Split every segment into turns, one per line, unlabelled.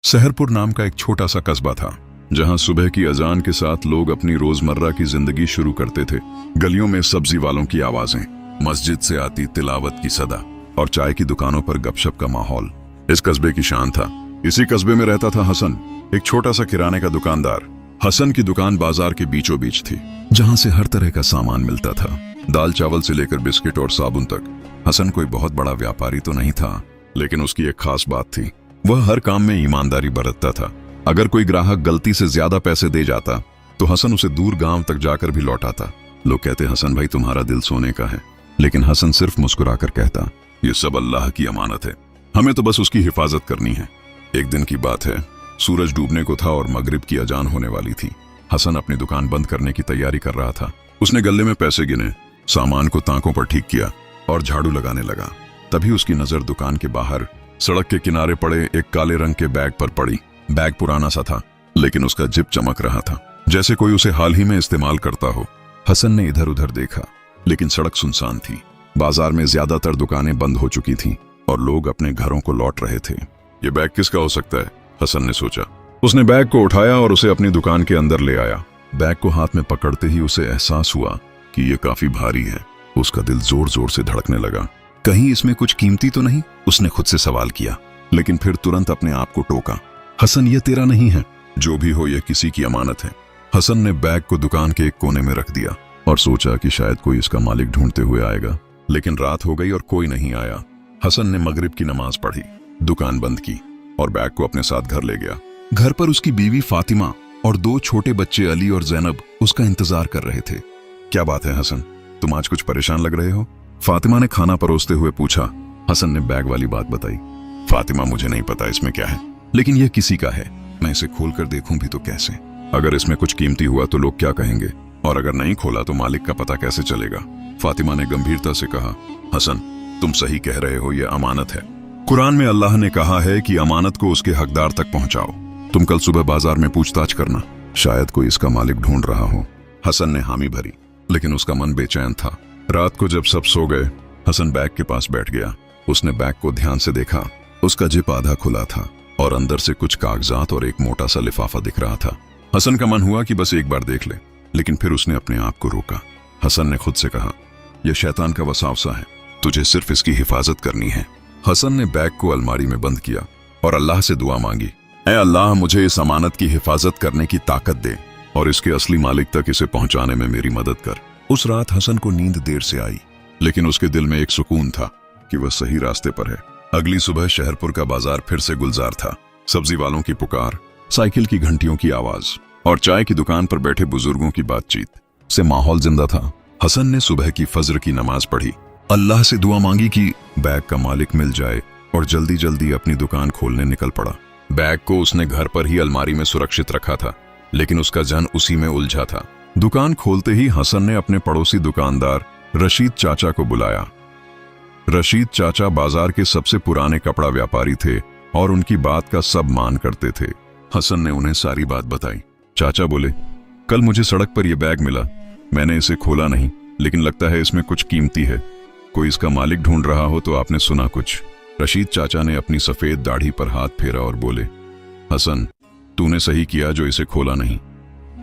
सहरपुर नाम का एक छोटा सा कस्बा था जहां सुबह की अजान के साथ लोग अपनी रोजमर्रा की जिंदगी शुरू करते थे। गलियों में सब्जी वालों की आवाजें, मस्जिद से आती तिलावत की सदा और चाय की दुकानों पर गपशप का माहौल इस कस्बे की शान था। इसी कस्बे में रहता था हसन, एक छोटा सा किराने का दुकानदार। हसन की दुकान बाजार के बीचों बीच थी, जहां से हर तरह का सामान मिलता था, दाल चावल से लेकर बिस्किट और साबुन तक। हसन कोई बहुत बड़ा व्यापारी तो नहीं था, लेकिन उसकी एक खास बात थी, वह हर काम में ईमानदारी बरतता था। अगर कोई ग्राहक गलती से ज्यादा पैसे दे जाता तो हसन उसे दूर गांव तक जाकर भी लौटाता। लोग कहते, हसन भाई तुम्हारा दिल सोने का है, लेकिन हसन सिर्फ मुस्कुराकर कहता, ये सब अल्लाह की अमानत है, हमें तो बस उसकी हिफाजत करनी है। एक दिन की बात है, सूरज डूबने को था और मगरिब की अजान होने वाली थी। हसन अपनी दुकान बंद करने की तैयारी कर रहा था। उसने गल्ले में पैसे गिने, सामान को ताकों पर ठीक किया और झाड़ू लगाने लगा। तभी उसकी नजर दुकान के बाहर सड़क के किनारे पड़े एक काले रंग के बैग पर पड़ी। बैग पुराना सा था, लेकिन उसका जिप चमक रहा था, जैसे कोई उसे हाल ही में इस्तेमाल करता हो। हसन ने इधर उधर देखा, लेकिन सड़क सुनसान थी। बाजार में ज्यादातर दुकानें बंद हो चुकी थीं और लोग अपने घरों को लौट रहे थे। ये बैग किसका हो सकता है, हसन ने सोचा। उसने बैग को उठाया और उसे अपनी दुकान के अंदर ले आया। बैग को हाथ में पकड़ते ही उसे एहसास हुआ कि ये काफी भारी है। उसका दिल जोर जोर से धड़कने लगा। कहीं इसमें कुछ कीमती तो नहीं, उसने खुद से सवाल किया, लेकिन फिर तुरंत अपने आप को टोका, हसन ये तेरा नहीं है, जो भी हो ये किसी की अमानत है। हसन ने बैग को दुकान के एक कोने में रख दिया और सोचा कि शायद कोई इसका मालिक ढूंढते हुए आएगा, लेकिन रात हो गई और कोई नहीं आया। हसन ने मगरिब की नमाज पढ़ी, दुकान बंद की और बैग को अपने साथ घर ले गया। घर पर उसकी बीवी फातिमा और दो छोटे बच्चे अली और जैनब उसका इंतजार कर रहे थे। क्या बात है हसन, तुम आज कुछ परेशान लग रहे हो, फातिमा ने खाना परोसते हुए पूछा। हसन ने बैग वाली बात बताई। फातिमा, मुझे नहीं पता इसमें क्या है, लेकिन यह किसी का है, मैं इसे खोलकर देखूं भी तो कैसे? अगर इसमें कुछ कीमती हुआ तो लोग क्या कहेंगे, और अगर नहीं खोला तो मालिक का पता कैसे चलेगा? फातिमा ने गंभीरता से कहा। हसन, तुम सही कह रहे हो, यह अमानत है। कुरान में अल्लाह ने कहा है कि अमानत को उसके हकदार तक पहुंचाओ। तुम कल सुबह बाजार में पूछताछ करना, शायद कोई इसका मालिक ढूंढ रहा हो। हसन ने हामी भरी, लेकिन उसका मन बेचैन था। रात को जब सब सो गए, हसन बैग के पास बैठ गया। उसने बैग को ध्यान से देखा। उसका जिप आधा खुला था और अंदर से कुछ कागजात और एक मोटा सा लिफाफा दिख रहा था। हसन का मन हुआ कि बस एक बार देख ले, लेकिन फिर उसने अपने आप को रोका। हसन ने खुद से कहा, यह शैतान का वसावसा है, तुझे सिर्फ इसकी हिफाजत करनी है। हसन ने बैग को अलमारी में बंद किया और अल्लाह से दुआ मांगी, ऐ अल्लाह, मुझे इस अमानत की हिफाजत करने की ताकत दे और इसके असली मालिक तक इसे पहुंचाने में मेरी मदद कर। उस रात हसन को नींद देर से आई, लेकिन उसके दिल में एक सुकून था कि वह सही रास्ते पर है। अगली सुबह शहरपुर का बाजार फिर से गुलजार था। सब्जी वालों की पुकार, साइकिल की घंटियों की आवाज और चाय की दुकान पर बैठे बुजुर्गों की बातचीत से माहौल जिंदा था। हसन ने सुबह की फज्र की नमाज पढ़ी, अल्लाह से दुआ मांगी कि बैग का मालिक मिल जाए और जल्दी जल्दी अपनी दुकान खोलने निकल पड़ा। बैग को उसने घर पर ही अलमारी में सुरक्षित रखा था, लेकिन उसका जन उसी में उलझा था। दुकान खोलते ही हसन ने अपने पड़ोसी दुकानदार रशीद चाचा को बुलाया। रशीद चाचा बाजार के सबसे पुराने कपड़ा व्यापारी थे और उनकी बात का सब मान करते थे। हसन ने उन्हें सारी बात बताई। चाचा बोले, कल मुझे सड़क पर यह बैग मिला, मैंने इसे खोला नहीं, लेकिन लगता है इसमें कुछ कीमती है। कोई इसका मालिक ढूंढ रहा हो तो आपने सुना कुछ? रशीद चाचा ने अपनी सफेद दाढ़ी पर हाथ फेरा और बोले, हसन, तूने सही किया जो इसे खोला नहीं।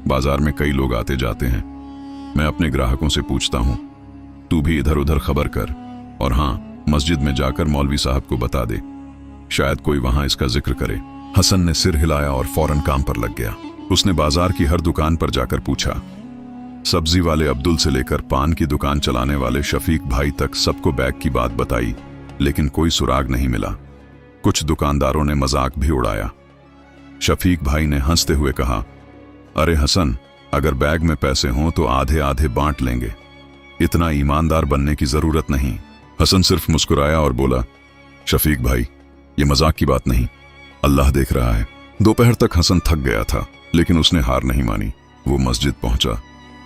बाजार में कई लोग आते जाते हैं, मैं अपने ग्राहकों से पूछता हूं, तू भी इधर उधर खबर कर, और हाँ, मस्जिद में जाकर मौलवी साहब को बता दे, शायद कोई वहां इसका जिक्र करे। हसन ने सिर हिलाया और फौरन काम पर लग गया। उसने बाजार की हर दुकान पर जाकर पूछा। सब्जी वाले अब्दुल से लेकर पान की दुकान चलाने वाले शफीक भाई तक सबको बैग की बात बताई, लेकिन कोई सुराग नहीं मिला। कुछ दुकानदारों ने मजाक भी उड़ाया। शफीक भाई ने हंसते हुए कहा, अरे हसन, अगर बैग में पैसे हों तो आधे आधे बांट लेंगे, इतना ईमानदार बनने की जरूरत नहीं। हसन सिर्फ मुस्कुराया और बोला, शफीक भाई, ये मजाक की बात नहीं, अल्लाह देख रहा है। दोपहर तक हसन थक गया था, लेकिन उसने हार नहीं मानी। वो मस्जिद पहुंचा,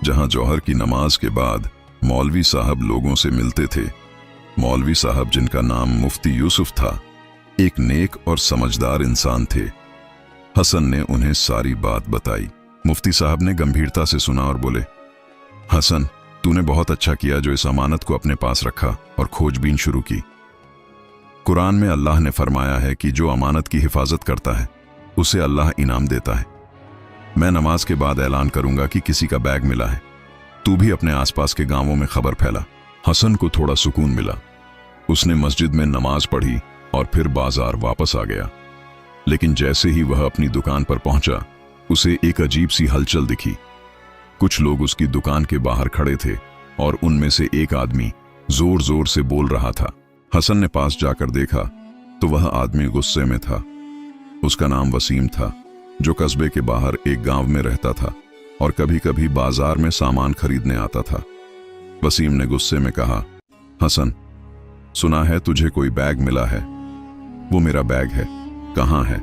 जहां जौहर की नमाज के बाद मौलवी साहब लोगों से मिलते थे। मौलवी साहब, जिनका नाम मुफ्ती यूसुफ था, एक नेक और समझदार इंसान थे। हसन ने उन्हें सारी बात बताई। मुफ्ती साहब ने गंभीरता से सुना और बोले, हसन, तूने बहुत अच्छा किया जो इस अमानत को अपने पास रखा और खोजबीन शुरू की। कुरान में अल्लाह ने फरमाया है कि जो अमानत की हिफाजत करता है उसे अल्लाह इनाम देता है। मैं नमाज के बाद ऐलान करूंगा कि किसी का बैग मिला है। तू भी अपने आसपास के गांवों में खबर फैला। हसन को थोड़ा सुकून मिला। उसने मस्जिद में नमाज पढ़ी और फिर बाजार वापस आ गया। लेकिन जैसे ही वह अपनी दुकान पर पहुंचा, उसे एक अजीब सी हलचल दिखी। कुछ लोग उसकी दुकान के बाहर खड़े थे और उनमें से एक आदमी जोर जोर से बोल रहा था। हसन ने पास जाकर देखा तो वह आदमी गुस्से में था। उसका नाम वसीम था, जो कस्बे के बाहर एक गांव में रहता था और कभी कभी बाजार में सामान खरीदने आता था। वसीम ने गुस्से में कहा, हसन, सुना है तुझे कोई बैग मिला है। वो मेरा बैग है, कहाँ है?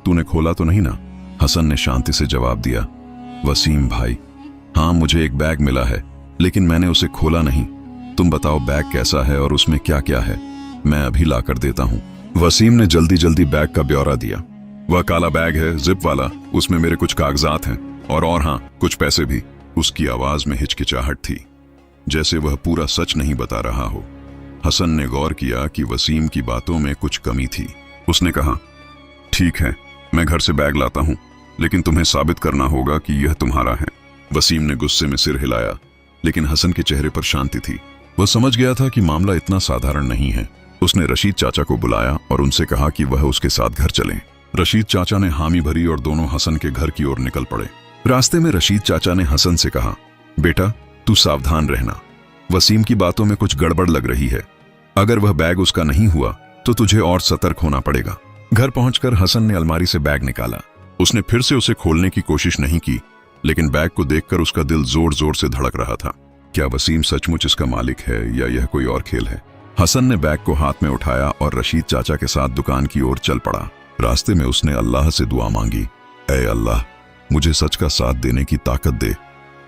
तूने खोला तो नहीं ना? हसन ने शांति से जवाब दिया। वसीम भाई, हाँ मुझे एक बैग मिला है, लेकिन मैंने उसे खोला नहीं। तुम बताओ बैग कैसा है और उसमें क्या क्या है, मैं अभी ला कर देता हूँ। वसीम ने जल्दी जल्दी बैग का ब्यौरा दिया। वह काला बैग है, जिप वाला, उसमें मेरे कुछ कागजात हैं और हाँ, कुछ पैसे भी। उसकी आवाज में हिचकिचाहट थी, जैसे वह पूरा सच नहीं बता रहा हो। हसन ने गौर किया कि वसीम की बातों में कुछ कमी थी। उसने कहा, ठीक है, मैं घर से बैग लाता हूं, लेकिन तुम्हें साबित करना होगा कि यह तुम्हारा है। वसीम ने गुस्से में सिर हिलाया, लेकिन हसन के चेहरे पर शांति थी। वह समझ गया था कि मामला इतना साधारण नहीं है। उसने रशीद चाचा को बुलाया और उनसे कहा कि वह उसके साथ घर चलें। रशीद चाचा ने हामी भरी और दोनों हसन के घर की ओर निकल पड़े। रास्ते में रशीद चाचा ने हसन से कहा, बेटा तू सावधान रहना, वसीम की बातों में कुछ गड़बड़ लग रही है। अगर वह बैग उसका नहीं हुआ तो तुझे और सतर्क होना पड़ेगा। घर पहुंचकर हसन ने अलमारी से बैग निकाला। उसने फिर से उसे खोलने की कोशिश नहीं की, लेकिन बैग को देखकर उसका दिल जोर जोर से धड़क रहा था। क्या वसीम सचमुच इसका मालिक है या यह कोई और खेल है? हसन ने बैग को हाथ में उठाया और रशीद चाचा के साथ दुकान की ओर चल पड़ा। रास्ते में उसने अल्लाह से दुआ मांगी, ऐ अल्लाह, मुझे सच का साथ देने की ताकत दे।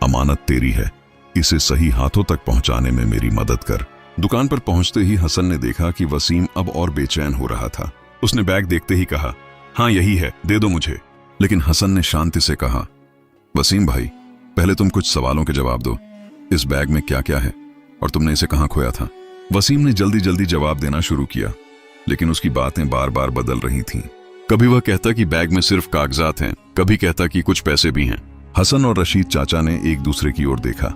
अमानत तेरी है, इसे सही हाथों तक पहुंचाने में मेरी मदद कर। दुकान पर पहुंचते ही हसन ने देखा कि वसीम अब और बेचैन हो रहा था। उसने बैग देखते ही कहा, हाँ यही है, दे दो मुझे। लेकिन हसन ने शांति से कहा, वसीम भाई, पहले तुम कुछ सवालों के जवाब दो। इस बैग में क्या क्या है और तुमने इसे कहाँ खोया था? वसीम ने जल्दी जल्दी जवाब देना शुरू किया, लेकिन उसकी बातें बार बार बदल रही थीं। कभी वह कहता कि बैग में सिर्फ कागजात हैं, कभी कहता कि कुछ पैसे भी हैं। हसन और रशीद चाचा ने एक दूसरे की ओर देखा।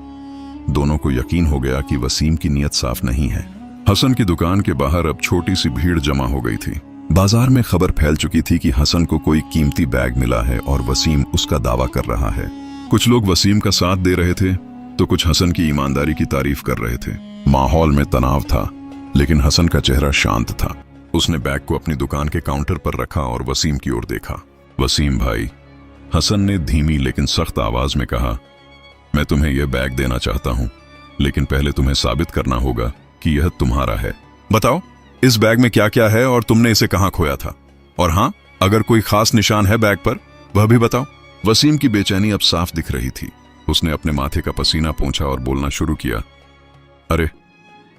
दोनों को यकीन हो गया कि वसीम की नीयत साफ नहीं है। हसन की दुकान के बाहर अब छोटी सी भीड़ जमा हो गई थी। बाजार में खबर फैल चुकी थी कि हसन को कोई कीमती बैग मिला है और वसीम उसका दावा कर रहा है। कुछ लोग वसीम का साथ दे रहे थे तो कुछ हसन की ईमानदारी की तारीफ कर रहे थे। माहौल में तनाव था, लेकिन हसन का चेहरा शांत था। उसने बैग को अपनी दुकान के काउंटर पर रखा और वसीम की ओर देखा। वसीम भाई, हसन ने धीमी लेकिन सख्त आवाज में कहा, मैं तुम्हें यह बैग देना चाहता हूं, लेकिन पहले तुम्हें साबित करना होगा कि यह तुम्हारा है। बताओ, इस बैग में क्या क्या है और तुमने इसे कहां खोया था? और हां, अगर कोई खास निशान है बैग पर, वह भी बताओ। वसीम की बेचैनी अब साफ दिख रही थी। उसने अपने माथे का पसीना पोंछा और बोलना शुरू किया, अरे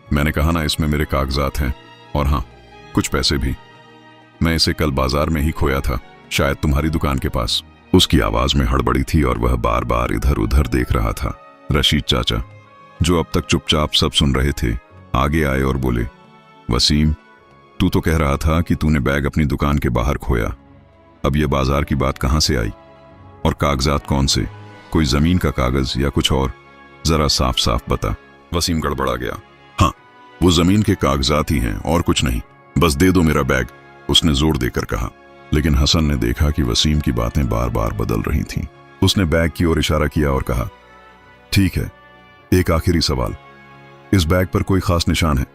मैंने कहा ना, इसमें मेरे कागजात हैं और हां, कुछ पैसे भी। मैं इसे कल बाजार में ही खोया था, शायद तुम्हारी दुकान के पास। उसकी आवाज में हड़बड़ी थी और वह बार बार इधर उधर देख रहा था। रशीद चाचा, जो अब तक चुपचाप सब सुन रहे थे, आगे आए और बोले, वसीम, तू तो कह रहा था कि तूने बैग अपनी दुकान के बाहर खोया। अब यह बाजार की बात कहां से आई? और कागजात कौन से? कोई जमीन का कागज या कुछ और? जरा साफ साफ बता। वसीम गड़बड़ा गया। हाँ, वो जमीन के कागजात ही हैं और कुछ नहीं, बस दे दो मेरा बैग, उसने जोर देकर कहा। लेकिन हसन ने देखा कि वसीम की बातें बार बार बदल रही थीं। उसने बैग की ओर इशारा किया और कहा, ठीक है, एक आखिरी सवाल, इस बैग पर कोई खास निशान है,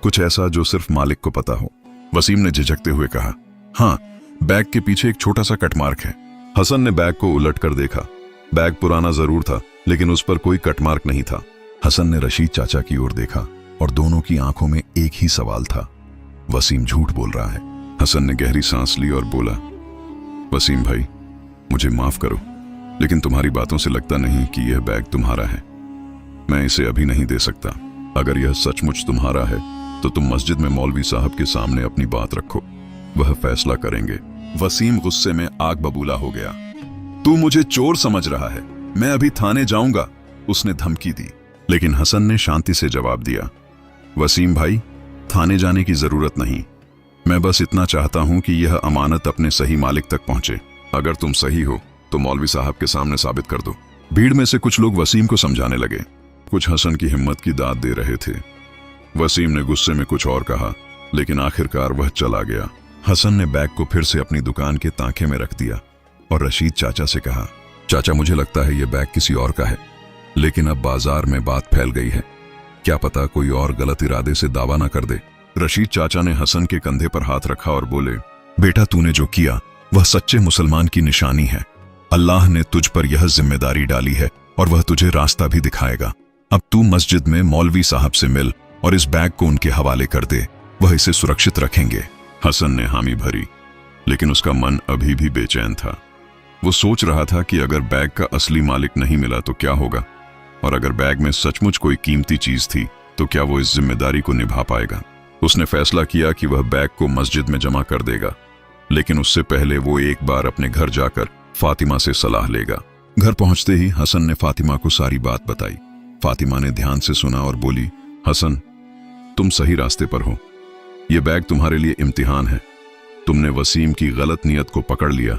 कुछ ऐसा जो सिर्फ मालिक को पता हो? वसीम ने झिझकते हुए कहा, हाँ, बैग के पीछे एक छोटा सा कटमार्क है। हसन ने बैग को उलट कर देखा। बैग पुराना जरूर था, लेकिन उस पर कोई कटमार्क नहीं था। हसन ने रशीद चाचा की ओर देखा और दोनों की आंखों में एक ही सवाल था, वसीम झूठ बोल रहा है। हसन ने गहरी सांस ली और बोला, वसीम भाई, मुझे माफ करो, लेकिन तुम्हारी बातों से लगता नहीं कि यह बैग तुम्हारा है। मैं इसे अभी नहीं दे सकता। अगर यह सचमुच तुम्हारा है तो तुम मस्जिद में मौलवी साहब के सामने अपनी बात रखो, वह फैसला करेंगे। वसीम गुस्से में आग बबूला हो गया। तू मुझे चोर समझ रहा है? मैं अभी थाने जाऊंगा, उसने धमकी दी। लेकिन हसन ने शांति से जवाब दिया, वसीम भाई, थाने जाने की जरूरत नहीं, मैं बस इतना चाहता हूं कि यह अमानत अपने सही मालिक तक पहुंचे। अगर तुम सही हो तो मौलवी साहब के सामने साबित कर दो। भीड़ में से कुछ लोग वसीम को समझाने लगे, कुछ हसन की हिम्मत की दाद दे रहे थे। वसीम ने गुस्से में कुछ और कहा, लेकिन आखिरकार वह चला गया। हसन ने बैग को फिर से अपनी दुकान के तांखे में रख दिया और रशीद चाचा से कहा, चाचा मुझे लगता है यह बैग किसी और का है, लेकिन अब बाजार में बात फैल गई है, क्या पता कोई और गलत इरादे से दावा ना कर दे। रशीद चाचा ने हसन के कंधे पर हाथ रखा और बोले, बेटा तूने जो किया वह सच्चे मुसलमान की निशानी है। अल्लाह ने तुझ पर यह जिम्मेदारी डाली है और वह तुझे रास्ता भी दिखाएगा। अब तू मस्जिद में मौलवी साहब से मिल और इस बैग को उनके हवाले कर दे, वह इसे सुरक्षित रखेंगे। हसन ने हामी भरी, लेकिन उसका मन अभी भी बेचैन था। वो सोच रहा था कि अगर बैग का असली मालिक नहीं मिला तो क्या होगा, और अगर बैग में सचमुच कोई कीमती चीज थी तो क्या वो इस जिम्मेदारी को निभा पाएगा। उसने फैसला किया कि वह बैग को मस्जिद में जमा कर देगा, लेकिन उससे पहले वो एक बार अपने घर जाकर फातिमा से सलाह लेगा। घर पहुंचते ही हसन ने फातिमा को सारी बात बताई। फातिमा ने ध्यान से सुना और बोली, हसन तुम सही रास्ते पर हो, यह बैग तुम्हारे लिए इम्तिहान है। तुमने वसीम की गलत नीयत को पकड़ लिया,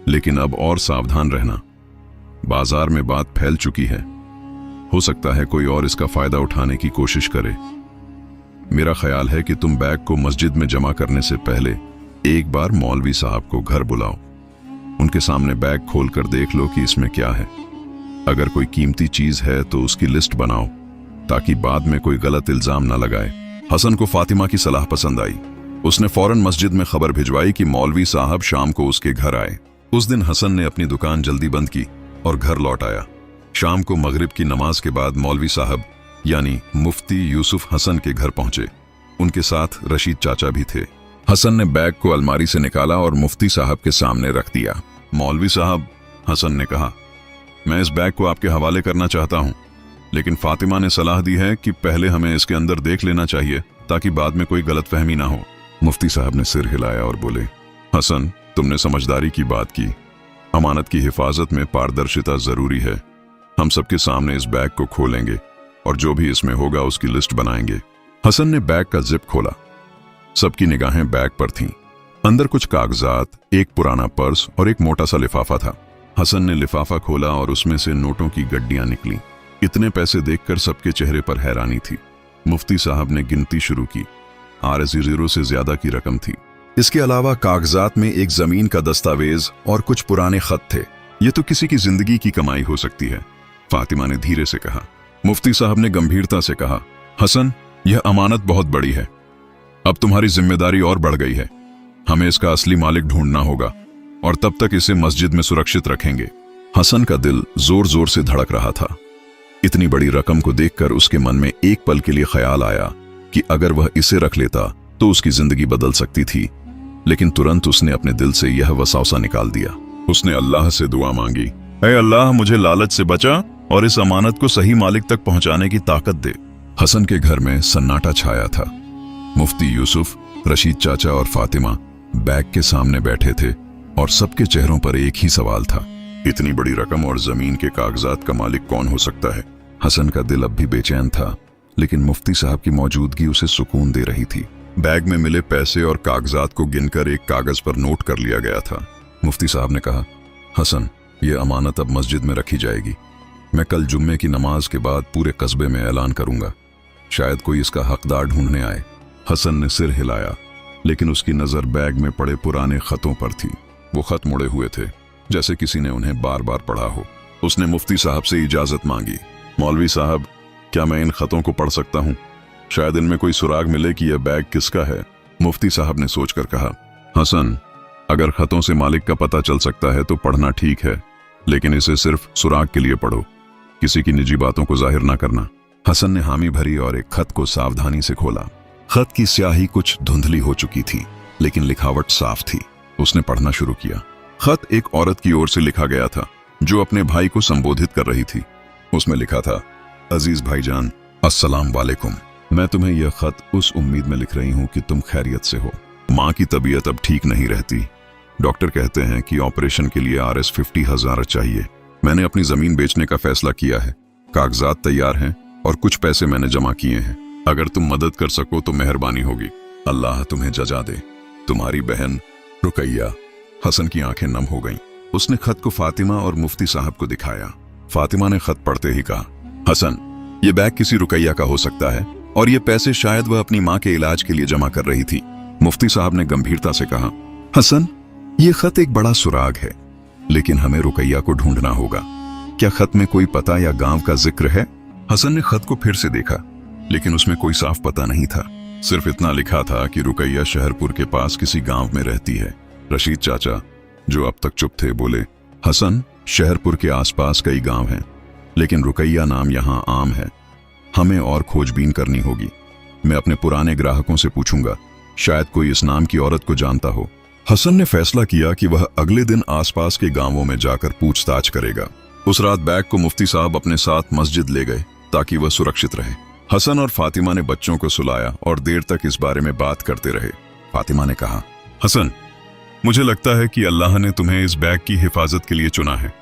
लेकिन अब और सावधान रहना, बाजार में बात फैल चुकी है, हो सकता है कोई और इसका फायदा उठाने की कोशिश करे। मेरा ख्याल है कि तुम बैग को मस्जिद में जमा करने से पहले एक बार मौलवी साहब को घर बुलाओ, उनके सामने बैग खोलकर देख लो कि इसमें क्या है। अगर कोई कीमती चीज है तो उसकी लिस्ट बनाओ, ताकि बाद में कोई गलत इल्जाम न लगाए। हसन को फातिमा की सलाह पसंद आई। उसने फौरन मस्जिद में खबर भिजवाई कि मौलवी साहब शाम को उसके घर आए। उस दिन हसन ने अपनी दुकान जल्दी बंद की और घर लौट आया। शाम को मगरिब की नमाज के बाद मौलवी साहब यानी मुफ्ती यूसुफ हसन के घर पहुंचे। उनके साथ रशीद चाचा भी थे। हसन ने बैग को अलमारी से निकाला और मुफ्ती साहब के सामने रख दिया। मौलवी साहब, हसन ने कहा, मैं इस बैग को आपके हवाले करना चाहता हूं, लेकिन फातिमा ने सलाह दी है कि पहले हमें इसके अंदर देख लेना चाहिए ताकि बाद में कोई गलतफहमी ना हो। मुफ्ती साहब ने सिर हिलाया और बोले, हसन तुमने समझदारी की बात की। अमानत की हिफाजत में पारदर्शिता जरूरी है। हम सबके सामने इस बैग को खोलेंगे और जो भी इसमें होगा उसकी लिस्ट बनाएंगे। हसन ने बैग का जिप खोला। सबकी निगाहें बैग पर थीं। अंदर कुछ कागजात, एक पुराना पर्स और एक मोटा सा लिफाफा था। हसन ने लिफाफा खोला और उसमें से नोटों की गड्डियां निकली। इतने पैसे देखकर सबके चेहरे पर हैरानी थी। मुफ्ती साहब ने गिनती शुरू की। 8 से ज्यादा की रकम थी। इसके अलावा कागजात में एक जमीन का दस्तावेज और कुछ पुराने खत थे। ये तो किसी की जिंदगी की कमाई हो सकती है, फातिमा ने धीरे से कहा। मुफ्ती साहब ने गंभीरता से कहा, हसन यह अमानत बहुत बड़ी है, अब तुम्हारी जिम्मेदारी और बढ़ गई है। हमें इसका असली मालिक ढूंढना होगा और तब तक इसे मस्जिद में सुरक्षित रखेंगे। हसन का दिल जोर जोर से धड़क रहा था। इतनी बड़ी रकम को देखकर उसके मन में एक पल के लिए ख्याल आया कि अगर वह इसे रख लेता तो उसकी जिंदगी बदल सकती थी, लेकिन तुरंत उसने अपने दिल से यह वसवसा निकाल दिया। उसने अल्लाह से दुआ मांगी, ऐ अल्लाह मुझे लालच से बचा और इस अमानत को सही मालिक तक पहुंचाने की ताकत दे। हसन के घर में सन्नाटा छाया था। मुफ्ती यूसुफ, रशीद चाचा और फातिमा बैग के सामने बैठे थे और सबके चेहरों पर एक ही सवाल था, इतनी बड़ी रकम और जमीन के कागजात का मालिक कौन हो सकता है। हसन का दिल अब भी बेचैन था, लेकिन मुफ्ती साहब की मौजूदगी उसे सुकून दे रही थी। बैग में मिले पैसे और कागजात को गिनकर एक कागज पर नोट कर लिया गया था। मुफ्ती साहब ने कहा, हसन यह अमानत अब मस्जिद में रखी जाएगी। मैं कल जुम्मे की नमाज के बाद पूरे कस्बे में ऐलान करूंगा, शायद कोई इसका हकदार ढूंढने आए। हसन ने सिर हिलाया, लेकिन उसकी नजर बैग में पड़े पुराने खतों पर थी। वो खत मुड़े हुए थे, जैसे किसी ने उन्हें बार बार पढ़ा हो। उसने मुफ्ती साहब से इजाजत मांगी। मौलवी साहब, क्या मैं इन खतों को पढ़ सकता हूँ? शायद इनमें कोई सुराग मिले कि यह बैग किसका है। मुफ्ती साहब ने सोचकर कहा, हसन अगर खतों से मालिक का पता चल सकता है तो पढ़ना ठीक है, लेकिन इसे सिर्फ सुराग के लिए पढ़ो, किसी की निजी बातों को जाहिर ना करना। हसन ने हामी भरी और एक खत को सावधानी से खोला। खत की स्याही कुछ धुंधली हो चुकी थी, लेकिन लिखावट साफ थी। उसने पढ़ना शुरू किया। खत एक औरत की ओर से लिखा गया था, जो अपने भाई को संबोधित कर रही थी। उसमें लिखा था, अजीज भाईजान, अस्सलाम वालेकुम। मैं तुम्हें यह खत उस उम्मीद में लिख रही हूँ कि तुम खैरियत से हो। माँ की तबीयत अब ठीक नहीं रहती। डॉक्टर कहते हैं कि ऑपरेशन के लिए Rs 50,000 चाहिए। मैंने अपनी जमीन बेचने का फैसला किया है। कागजात तैयार हैं और कुछ पैसे मैंने जमा किए हैं। अगर तुम मदद कर सको तो मेहरबानी होगी। अल्लाह तुम्हें जजा दे। तुम्हारी बहन रुकैया। हसन की आंखें नम हो गईं। उसने खत को फातिमा और मुफ्ती साहब को दिखाया। फातिमा ने खत पढ़ते ही कहा, हसन, ये बैग किसी रुकैया का हो सकता है और ये पैसे शायद वह अपनी माँ के इलाज के लिए जमा कर रही थी। मुफ्ती साहब ने गंभीरता से कहा, हसन, ये खत एक बड़ा सुराग है, लेकिन हमें रुकैया को ढूंढना होगा। क्या खत में कोई पता या गांव का जिक्र है? हसन ने खत को फिर से देखा, लेकिन उसमें कोई साफ पता नहीं था। सिर्फ इतना लिखा था कि रुकैया शहरपुर के पास किसी गांव में रहती है। रशीद चाचा, जो अब तक चुप थे, बोले, हसन, शहरपुर के आसपास कई गांव हैं, लेकिन रुकैया नाम यहाँ आम है। हमें और खोजबीन करनी होगी। मैं अपने पुराने ग्राहकों से पूछूंगा, शायद कोई इस नाम की औरत को जानता हो। हसन ने फैसला किया कि वह अगले दिन आसपास के गांवों में जाकर पूछताछ करेगा। उस रात बैग को मुफ्ती साहब अपने साथ मस्जिद ले गए ताकि वह सुरक्षित रहे। हसन और फातिमा ने बच्चों को सुलाया और देर तक इस बारे में बात करते रहे। फातिमा ने कहा, हसन, मुझे लगता है कि अल्लाह ने तुम्हें इस बैग की हिफाजत के लिए चुना है।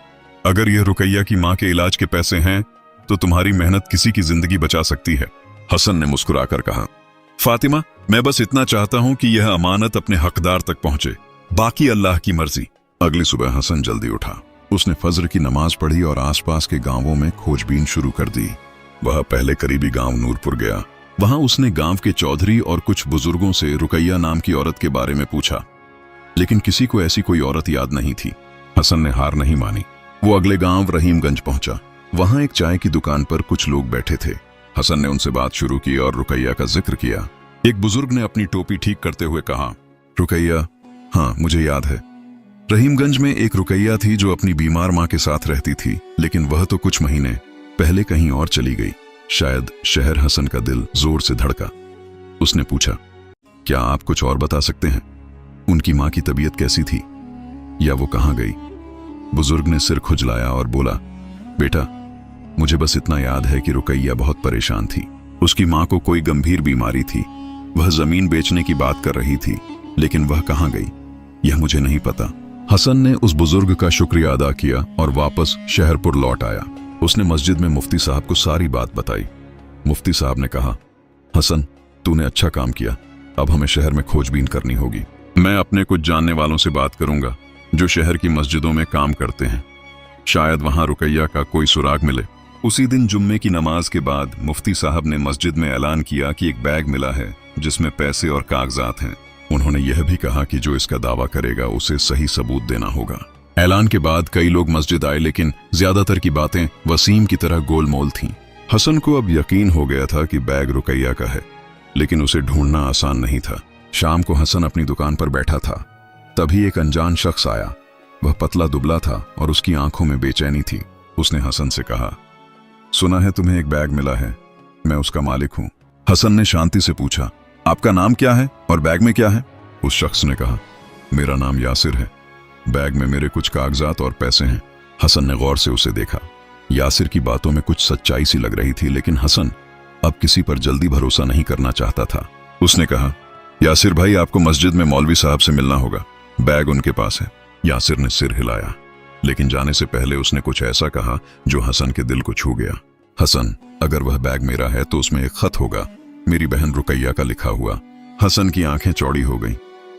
अगर यह रुकैया की माँ के इलाज के पैसे हैं तो तुम्हारी मेहनत किसी की जिंदगी बचा सकती है। हसन ने मुस्कुराकर कहा, फातिमा, मैं बस इतना चाहता हूं कि यह अमानत अपने हकदार तक पहुंचे, बाकी अल्लाह की मर्जी। अगली सुबह हसन जल्दी उठा। उसने फजर की नमाज पढ़ी और आसपास के गांवों में खोजबीन शुरू कर दी। वह पहले करीबी गांव नूरपुर गया। वहां उसने गांव के चौधरी और कुछ बुजुर्गों से रुकैया नाम की औरत के बारे में पूछा, लेकिन किसी को ऐसी कोई औरत याद नहीं थी। हसन ने हार नहीं मानी। वो अगले गांव रहीमगंज पहुंचा। वहां एक चाय की दुकान पर कुछ लोग बैठे थे। हसन ने उनसे बात शुरू की और रुकैया का जिक्र किया। एक बुजुर्ग ने अपनी टोपी ठीक करते हुए कहा, रुकैया, हाँ, मुझे याद है। रहीमगंज में एक रुकैया थी जो अपनी बीमार माँ के साथ रहती थी, लेकिन वह तो कुछ महीने पहले कहीं और चली गई। शायद शहर। हसन का दिल जोर से धड़का। उसने पूछा, क्या आप कुछ और बता सकते हैं? उनकी माँ की तबीयत कैसी थी या वो कहाँ गई? बुजुर्ग ने सिर खुजलाया और बोला, बेटा, मुझे बस इतना याद है कि रुकैया बहुत परेशान थी। उसकी माँ को कोई गंभीर बीमारी थी। वह जमीन बेचने की बात कर रही थी, लेकिन वह कहाँ गई यह मुझे नहीं पता। हसन ने उस बुजुर्ग का शुक्रिया अदा किया और वापस शहरपुर लौट आया। उसने मस्जिद में मुफ्ती साहब को सारी बात बताई। मुफ्ती साहब ने कहा, हसन, तूने अच्छा काम किया। अब हमें शहर में खोजबीन करनी होगी। मैं अपने कुछ जानने वालों से बात करूंगा जो शहर की मस्जिदों में काम करते हैं। शायद वहां रुकैया का कोई सुराग मिले। उसी दिन जुम्मे की नमाज के बाद मुफ्ती साहब ने मस्जिद में ऐलान किया कि एक बैग मिला है जिसमें पैसे और कागजात हैं। उन्होंने यह भी कहा कि जो इसका दावा करेगा उसे सही सबूत देना होगा। ऐलान के बाद कई लोग मस्जिद आए, लेकिन ज्यादातर की बातें वसीम की तरह गोलमोल थीं। हसन को अब यकीन हो गया था कि बैग रुकैया का है, लेकिन उसे ढूंढना आसान नहीं था। शाम को हसन अपनी दुकान पर बैठा था, तभी एक अनजान शख्स आया। वह पतला दुबला था और उसकी आंखों में बेचैनी थी। उसने हसन से कहा, सुना है तुम्हें एक बैग मिला है, मैं उसका मालिक हूं। हसन ने शांति से पूछा, आपका नाम क्या है और बैग में क्या है? उस शख्स ने कहा, मेरा नाम यासिर है। बैग में मेरे कुछ कागजात और पैसे हैं। हसन ने गौर से उसे देखा। यासिर की बातों में कुछ सच्चाई सी लग रही थी, लेकिन हसन अब किसी पर जल्दी भरोसा नहीं करना चाहता था। उसने कहा, यासिर भाई, आपको मस्जिद में मौलवी साहब से मिलना होगा, बैग उनके पास है। यासिर ने सिर हिलाया, लेकिन जाने से पहले उसने कुछ ऐसा कहा जो हसन के दिल को छू गया। हसन, अगर वह बैग मेरा है तो उसमें एक खत होगा, मेरी बहन रुकैया का लिखा हुआ। हसन की आंखें चौड़ी हो गईं।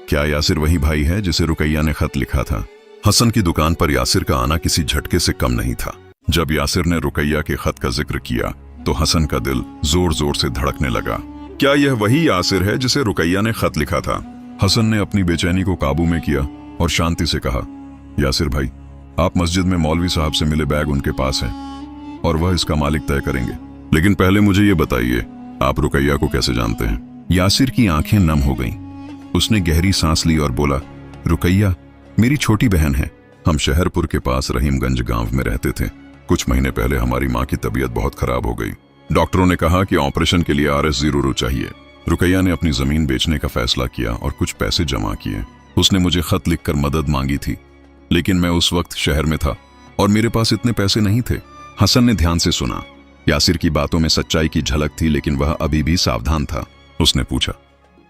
क्या यासिर वही भाई है जिसे रुकैया ने खत लिखा था? हसन की दुकान पर यासिर का आना किसी झटके से कम नहीं था। जब यासिर ने रुकैया के खत का जिक्र किया तो हसन का दिल जोर जोर से धड़कने लगा। क्या यह वही यासिर है जिसे रुकैया ने खत लिखा था? हसन ने अपनी बेचैनी को काबू में किया और शांति से कहा, यासिर भाई, आप मस्जिद में मौलवी साहब से मिले बैग उनके पास है और वह इसका मालिक तय करेंगे। लेकिन पहले मुझे ये बताइए, आप रुकैया को कैसे जानते हैं? यासिर की आंखें नम हो गईं। उसने गहरी सांस ली और बोला, रुकैया मेरी छोटी बहन है। हम शहरपुर के पास रहीमगंज गांव में रहते थे। कुछ महीने पहले हमारी माँ की तबीयत बहुत खराब हो गई। डॉक्टरों ने कहा कि ऑपरेशन के लिए RS0 चाहिए। रुकैया ने अपनी जमीन बेचने का फैसला किया और कुछ पैसे जमा किए। उसने मुझे खत लिखकर मदद मांगी थी, लेकिन मैं उस वक्त शहर में था और मेरे पास इतने पैसे नहीं थे। हसन ने ध्यान से सुना। यासिर की बातों में सच्चाई की झलक थी, लेकिन वह अभी भी सावधान था। उसने पूछा,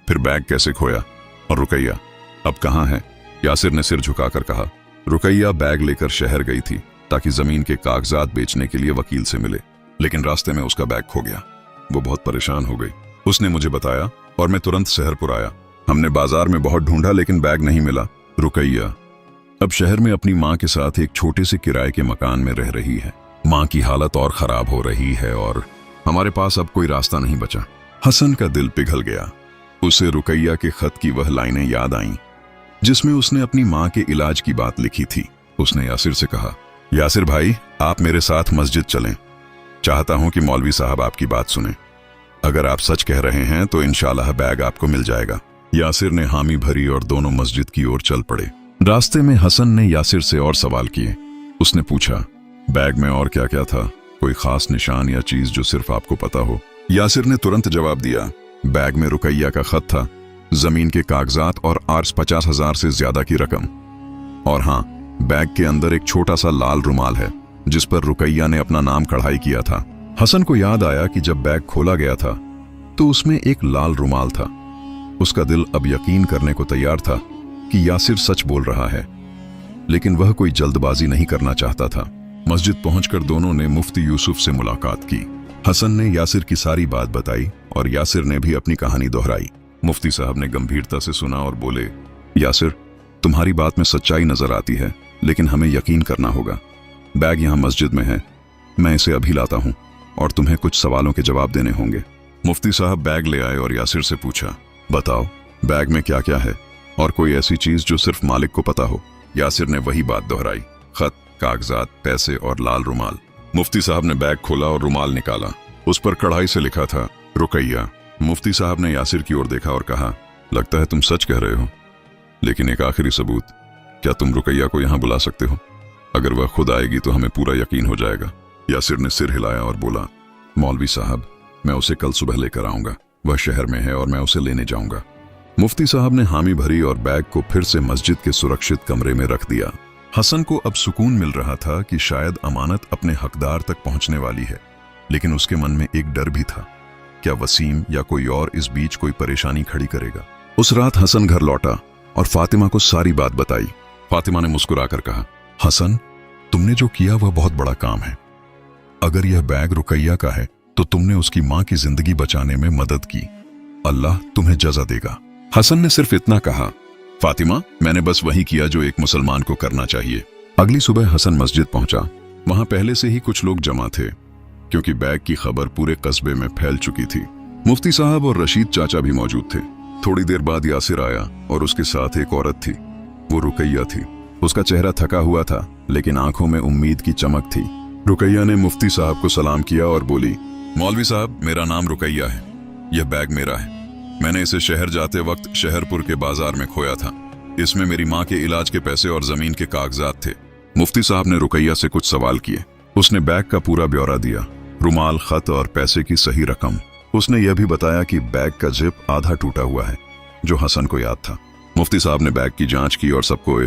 फिर बैग कैसे खोया और रुकैया अब कहाँ है? यासिर ने सिर झुकाकर कहा, रुकैया बैग लेकर शहर गई थी ताकि जमीन के कागजात बेचने के लिए वकील से मिले, लेकिन रास्ते में उसका बैग खो गया। वो बहुत परेशान हो गई। उसने मुझे बताया और मैं तुरंत शहरपुर आया। हमने बाजार में बहुत ढूंढा लेकिन बैग नहीं मिला। रुकैया अब शहर में अपनी माँ के साथ एक छोटे से किराए के मकान में रह रही है। माँ की हालत और खराब हो रही है और हमारे पास अब कोई रास्ता नहीं बचा। हसन का दिल पिघल गया। उसे रुकैया के खत की वह लाइनें याद आईं जिसमें उसने अपनी माँ के इलाज की बात लिखी थी। उसने यासिर से कहा, यासिर भाई, आप मेरे साथ मस्जिद चलें। चाहता हूं कि मौलवी साहब आपकी बात सुने। अगर आप सच कह रहे हैं तो इंशाल्लाह बैग आपको मिल जाएगा। यासिर ने हामी भरी और दोनों मस्जिद की ओर चल पड़े। रास्ते में हसन ने यासिर से और सवाल किए। उसने पूछा, बैग में और क्या क्या था? कोई खास निशान या चीज जो सिर्फ आपको पता हो? यासिर ने तुरंत जवाब दिया, बैग में रुकैया का खत था, जमीन के कागजात और आर्स 50,000 से ज्यादा की रकम। और हाँ, बैग के अंदर एक छोटा सा लाल रुमाल है जिस पर रुकैया ने अपना नाम कढ़ाई किया था। हसन को याद आया कि जब बैग खोला गया था तो उसमें एक लाल रुमाल था। उसका दिल अब यकीन करने को तैयार था कि यासिर सच बोल रहा है, लेकिन वह कोई जल्दबाजी नहीं करना चाहता था। मस्जिद पहुंचकर दोनों ने मुफ्ती यूसुफ से मुलाकात की। हसन ने यासिर की सारी बात बताई और यासिर ने भी अपनी कहानी दोहराई। मुफ्ती साहब ने गंभीरता से सुना और बोले, यासिर, तुम्हारी बात में सच्चाई नजर आती है, लेकिन हमें यकीन करना होगा। बैग यहाँ मस्जिद में है, मैं इसे अभी लाता हूँ और तुम्हें कुछ सवालों के जवाब देने होंगे। मुफ्ती साहब बैग ले आए और यासिर से पूछा, बताओ बैग में क्या क्या है और कोई ऐसी चीज जो सिर्फ मालिक को पता हो? यासिर ने वही बात दोहराई, खत, कागजात, पैसे और लाल रुमाल। मुफ्ती साहब ने बैग खोला और रुमाल निकाला। उस पर कढ़ाई से लिखा था, रुकैया। मुफ्ती साहब ने यासिर की ओर देखा और कहा, लगता है तुम सच कह रहे हो, लेकिन एक आखिरी सबूत, क्या तुम रुकैया को यहाँ बुला सकते हो? अगर वह खुद आएगी तो हमें पूरा यकीन हो जाएगा। यासिर ने सिर हिलाया और बोला, मौलवी साहब, मैं उसे कल सुबह लेकर आऊंगा। वह शहर में है और मैं उसे लेने जाऊंगा। मुफ्ती साहब ने हामी भरी और बैग को फिर से मस्जिद के सुरक्षित कमरे में रख दिया। हसन को अब सुकून मिल रहा था कि शायद अमानत अपने हकदार तक पहुंचने वाली है, लेकिन उसके मन में एक डर भी था, क्या वसीम या कोई और इस बीच कोई परेशानी खड़ी करेगा। उस रात हसन घर लौटा और फातिमा को सारी बात बताई। फातिमा ने मुस्कुराकर कहा, हसन, तुमने जो किया वह बहुत बड़ा काम है। अगर यह बैग रुकैया का है तो तुमने उसकी मां की जिंदगी बचाने में मदद की। अल्लाह तुम्हें जज़ा देगा। हसन ने सिर्फ इतना कहा, फातिमा, मैंने बस वही किया जो एक मुसलमान को करना चाहिए। अगली सुबह हसन मस्जिद पहुंचा। वहां पहले से ही कुछ लोग जमा थे, क्योंकि बैग की खबर पूरे कस्बे में फैल चुकी थी। मुफ्ती साहब और रशीद चाचा भी मौजूद थे। थोड़ी देर बाद यासिर आया और उसके साथ एक औरत थी। वो रुकैया थी। उसका चेहरा थका हुआ था, लेकिन आंखों में उम्मीद की चमक थी। रुकैया ने मुफ्ती साहब को सलाम किया और बोली, मौलवी साहब, मेरा नाम रुकैया है। यह बैग मेरा है। मैंने इसे शहर जाते वक्त शहरपुर के बाजार में खोया था। इसमें मेरी माँ के इलाज के पैसे और जमीन के कागजात थे। मुफ्ती साहब ने रुकैया से कुछ सवाल किए। उसने बैग का पूरा ब्यौरा दिया, रुमाल, खत और पैसे की सही रकम। उसने यह भी बताया कि बैग का जिप आधा टूटा हुआ है, जो हसन को याद था। मुफ्ती साहब ने बैग की जांच की और सबको